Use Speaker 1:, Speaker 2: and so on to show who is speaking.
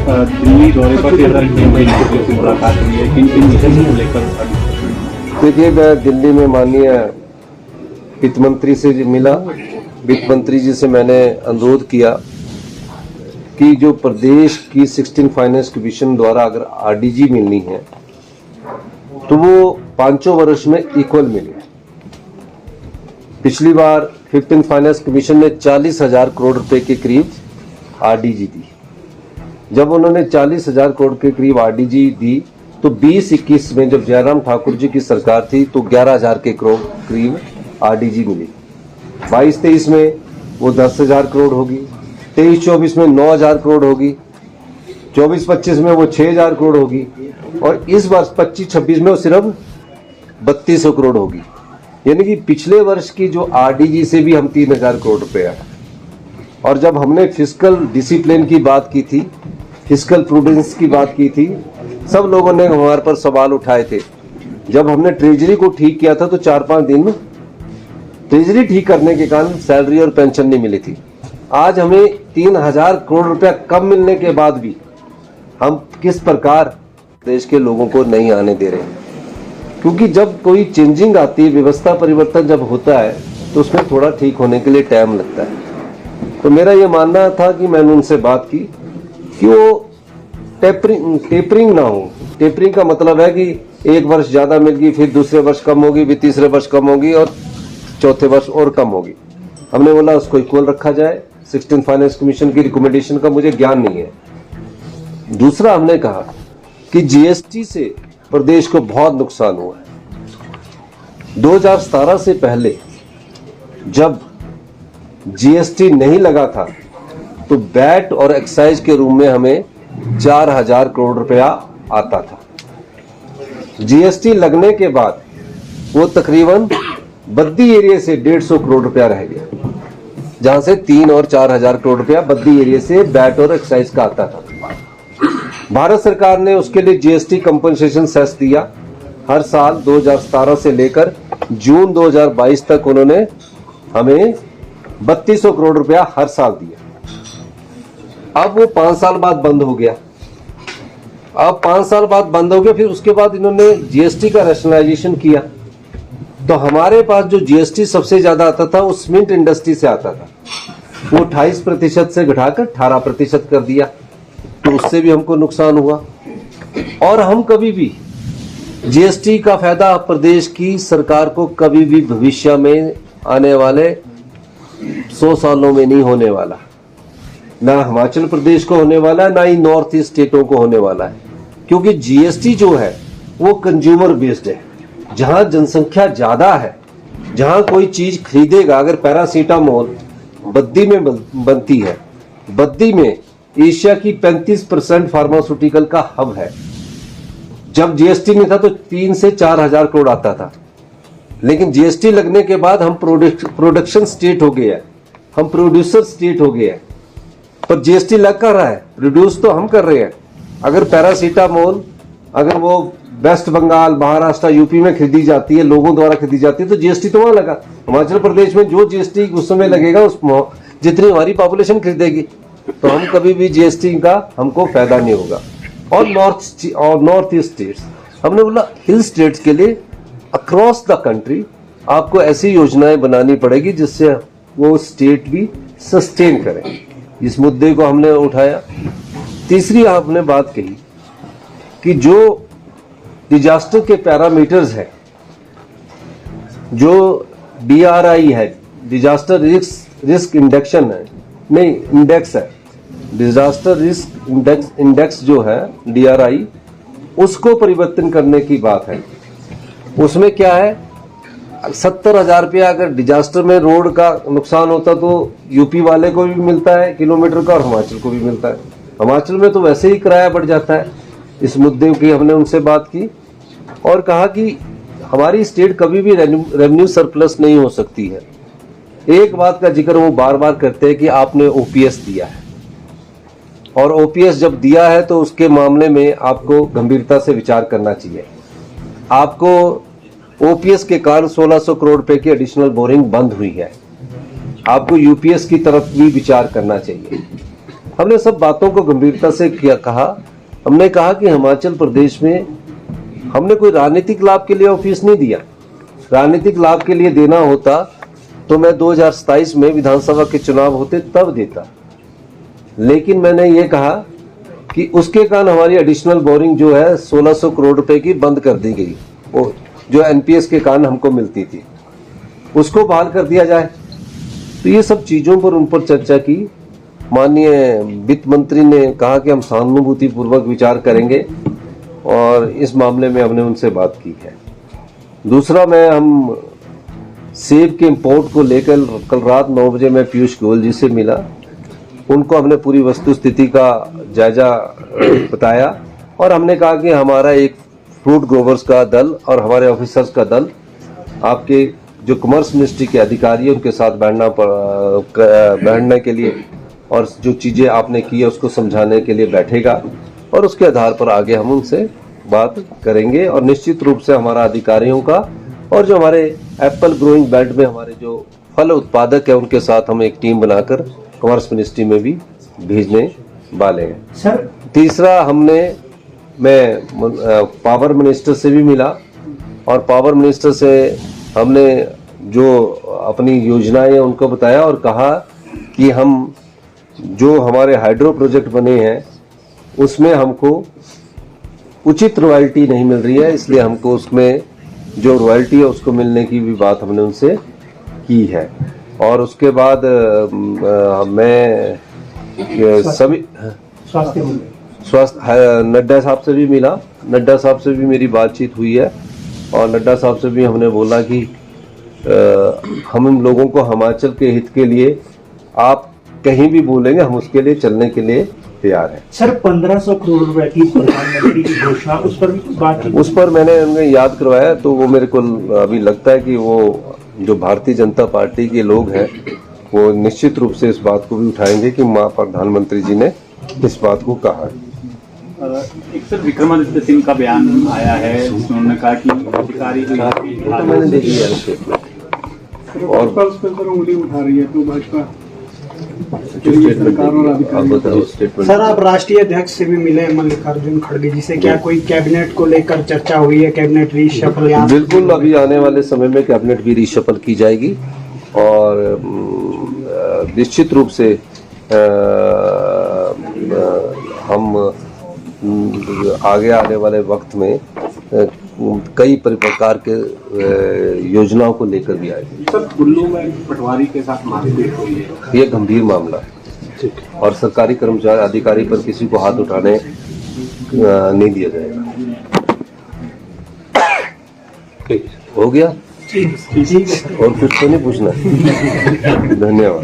Speaker 1: दिल्ली दौरे पर 13 महीने से मुलाकात हुई है, किन किन विषयों को लेकर?
Speaker 2: देखिए, मैं दिल्ली में माननीय वित्त मंत्री से मिला। वित्त मंत्री जी से मैंने अनुरोध किया कि जो प्रदेश की 16 फाइनेंस कमीशन द्वारा अगर आरडीजी मिलनी है तो वो 5 वर्ष में इक्वल मिले। पिछली बार 15 फाइनेंस कमीशन ने 40,000 करोड़ रुपए के करीब आरडीजी दी। जब उन्होंने 40,000 करोड़ के करीब आरडीजी दी तो 20-21 में जब जयराम ठाकुर जी की सरकार थी तो 11,000 के करोड़ करीब आरडीजी मिली। 22-23 में वो 10,000 करोड़ होगी, 23-24 में 9,000 करोड़ होगी, 24-25 में वो 6,000 करोड़ होगी और इस वर्ष 25-26 में वो सिर्फ 3,200 करोड़ होगी। यानी कि पिछले वर्ष की जो आरडीजी से भी हम 3,000 करोड़ रुपए आए। और जब हमने फिस्कल डिसिप्लिन की बात की थी, फिस्कल प्रूडेंस की बात की थी, सब लोगों ने हमारे पर सवाल उठाए थे। जब हमने ट्रेजरी को ठीक किया था तो 4-5 दिन में ट्रेजरी ठीक करने के कारण सैलरी और पेंशन नहीं मिली थी। आज हमें 3,000 करोड़ रुपया कम मिलने के बाद भी हम किस प्रकार देश के लोगों को नहीं आने दे रहे हैं, क्योंकि जब कोई चेंजिंग आती है, व्यवस्था परिवर्तन जब होता है तो उसमें थोड़ा ठीक होने के लिए टाइम लगता है। तो मेरा ये मानना था कि मैंने उनसे बात की कि वो टेपरिंग ना हो। टेपरिंग का मतलब है कि एक वर्ष ज्यादा मिल गई, फिर दूसरे वर्ष कम होगी, फिर तीसरे वर्ष कम होगी और चौथे वर्ष और कम होगी। हमने बोला उसको इक्वल रखा जाए। 16 फाइनेंस कमीशन की रिकमेंडेशन का मुझे ज्ञान नहीं है। दूसरा, हमने कहा कि जीएसटी से प्रदेश को बहुत नुकसान हुआ है। 2017 से पहले जब जीएसटी नहीं लगा था तो वैट और एक्साइज के रूप में हमें 4,000 करोड़ रुपया आता था। जीएसटी लगने के बाद वो तकरीबन बद्दी एरिया से 150 करोड़ रुपया रह गया, जहां से 3 और 4,000 करोड़ रुपया बद्दी एरिया से वैट और एक्साइज का आता था। भारत सरकार ने उसके लिए जीएसटी कंपनसेशन सेस दिया हर साल। 2017 से लेकर जून 2022 तक उन्होंने हमें 3,200 करोड़ रुपया हर साल दिया। अब वो 5 साल बाद बंद हो गया। फिर उसके बाद इन्होंने जीएसटी का रैशनलाइजेशन किया तो हमारे पास जो जीएसटी सबसे ज्यादा आता था वो सीमेंट इंडस्ट्री से आता था। वो 28% से घटाकर 18% कर दिया, तो उससे भी हमको नुकसान हुआ। और हम कभी भी जीएसटी का फायदा प्रदेश की सरकार को कभी भी भविष्य में आने वाले 100 सालों में नहीं होने वाला। ना हिमाचल प्रदेश को होने वाला है, ना ही नॉर्थ ईस्ट स्टेटों को होने वाला है, क्योंकि जीएसटी जो है वो कंज्यूमर बेस्ड है। जहां जनसंख्या ज्यादा है, जहां कोई चीज खरीदेगा, अगर पैरासीटामोल बद्दी में बनती है, बद्दी में एशिया की 35% फार्मास्यूटिकल का हब है। जब जीएसटी नहीं था तो 3 से 4,000 करोड़ आता था, लेकिन जीएसटी लगने के बाद हम प्रोडक्शन स्टेट हो गए हैं, हम प्रोड्यूसर स्टेट हो गए हैं। पर जीएसटी लग कर रहा है, प्रोड्यूस तो हम कर रहे हैं। अगर पैरासीटामोल अगर वो वेस्ट बंगाल, महाराष्ट्र, यूपी में खरीदी जाती है, लोगों द्वारा खरीदी जाती है, तो जीएसटी तो वहां लगा। हिमाचल प्रदेश में जो जीएसटी उस समय लगेगा उस जितनी हमारी पॉपुलेशन खरीदेगी, तो हम कभी भी जीएसटी का हमको फायदा नहीं होगा। और नॉर्थ ईस्ट स्टेट्स, हमने बोला हिल स्टेट्स के लिए अक्रॉस द कंट्री आपको ऐसी योजनाएं बनानी पड़ेगी जिससे वो स्टेट भी सस्टेन करें। इस मुद्दे को हमने उठाया। तीसरी आपने बात कही कि जो डिजास्टर के पैरामीटर्स है, जो डीआरआई है, डिजास्टर रिस्क इंडेक्शन है, नहीं इंडेक्स है, डिजास्टर रिस्क इंडेक्स जो है डीआरआई, उसको परिवर्तन करने की बात है। उसमें क्या है, 70,000 रुपया अगर डिजास्टर में रोड का नुकसान होता तो यूपी वाले को भी मिलता है किलोमीटर का और हिमाचल को भी मिलता है। हिमाचल में तो वैसे ही किराया बढ़ जाता है। इस मुद्दे की हमने उनसे बात की और कहा कि हमारी स्टेट कभी भी रेवेन्यू सरप्लस नहीं हो सकती है। एक बात का जिक्र वो बार बार करते हैं कि आपने ओपीएस दिया है, और ओपीएस जब दिया है तो उसके मामले में आपको गंभीरता से विचार करना चाहिए। आपको ओपीएस के कारण 1600 करोड़ रुपए की एडिशनल बोरिंग बंद हुई है। आपको यूपीएस की तरफ भी विचार करना चाहिए। हमने सब बातों को गंभीरता से कहा। हमने कहा कि हिमाचल प्रदेश में हमने कोई राजनीतिक लाभ के लिए ऑफिस नहीं दिया। राजनीतिक लाभ के लिए देना होता तो मैं 2027 में विधानसभा के चुनाव होते तब देता, लेकिन मैंने ये कहा कि उसके कारण हमारी एडिशनल बोरिंग जो है 1600 करोड़ रुपए की बंद कर दी गई, वो जो एनपीएस के कारण हमको मिलती थी, उसको बहाल कर दिया जाए। तो ये सब चीजों पर उन पर चर्चा की। माननीय वित्त मंत्री ने कहा कि हम सहानुभूति पूर्वक विचार करेंगे और इस मामले में हमने उनसे बात की है। दूसरा, हम सेब के इंपोर्ट को लेकर कल रात 9 बजे मैं पीयूष गोयल जी से मिला। उनको हमने पूरी वस्तु स्थिति का जायजा बताया और हमने कहा कि हमारा एक फ्रूट ग्रोवर्स का दल और हमारे ऑफिसर्स का दल आपके जो कॉमर्स मिनिस्ट्री के अधिकारी हैं उनके साथ बैठने के लिए और जो चीज़ें आपने की है उसको समझाने के लिए बैठेगा और उसके आधार पर आगे हम उनसे बात करेंगे। और निश्चित रूप से हमारा अधिकारियों का और जो हमारे एप्पल ग्रोइंग बेल्ट में हमारे जो फल उत्पादक है उनके साथ हम एक टीम बनाकर कॉमर्स मिनिस्ट्री में भी भेजने वाले हैं।
Speaker 3: सर,
Speaker 2: तीसरा, मैं पावर मिनिस्टर से भी मिला और पावर मिनिस्टर से हमने जो अपनी योजनाएं हैं उनको बताया और कहा कि हम जो हमारे हाइड्रो प्रोजेक्ट बने हैं उसमें हमको उचित रॉयल्टी नहीं मिल रही है, इसलिए हमको उसमें जो रॉयल्टी है उसको मिलने की भी बात हमने उनसे की है। और उसके बाद मैं सभी स्वास्थ्य नड्डा साहब से भी मिला। नड्डा साहब से भी मेरी बातचीत हुई है और नड्डा साहब से भी हमने बोला कि हम लोगों को हिमाचल के हित के लिए आप कहीं भी बोलेंगे हम उसके लिए चलने के लिए तैयार है।
Speaker 3: सर, 1500 करोड़ रुपए की प्रधानमंत्री की घोषणा, उस पर भी बात,
Speaker 2: उस पर मैंने उन्हें याद करवाया तो वो मेरे को अभी लगता है कि वो जो भारतीय जनता पार्टी के लोग हैं वो निश्चित रूप से इस बात को भी उठाएंगे कि मां प्रधानमंत्री जी ने इस बात को कहा है।
Speaker 1: एक सर विक्रमादित्य सिंह का बयान आया है, उन्होंने कहा कि अधिकारी जो
Speaker 2: तो मैंने देख लिया उसके
Speaker 4: और उस पर उंगली उठा रही है तो भाजपा
Speaker 3: सर, आप राष्ट्रीय अध्यक्ष से भी मिले मल्लिकार्जुन खड़गे जी से, क्या कोई कैबिनेट को लेकर चर्चा हुई है? Cabinet reshuffle?
Speaker 2: बिल्कुल, अभी आने वाले समय में कैबिनेट भी रीशफल की जाएगी और निश्चित रूप से हम आगे आने वाले वक्त में कई प्रकार के योजनाओं को लेकर भी आएगी।
Speaker 1: सर, कुल्लू में पटवारी के साथ मारपीट हुई है,
Speaker 2: ये गंभीर मामला है और सरकारी कर्मचारी अधिकारी पर किसी को हाथ उठाने नहीं दिया जाएगा। हो गया?
Speaker 3: ठीक है।
Speaker 2: और कुछ तो नहीं पूछना? धन्यवाद।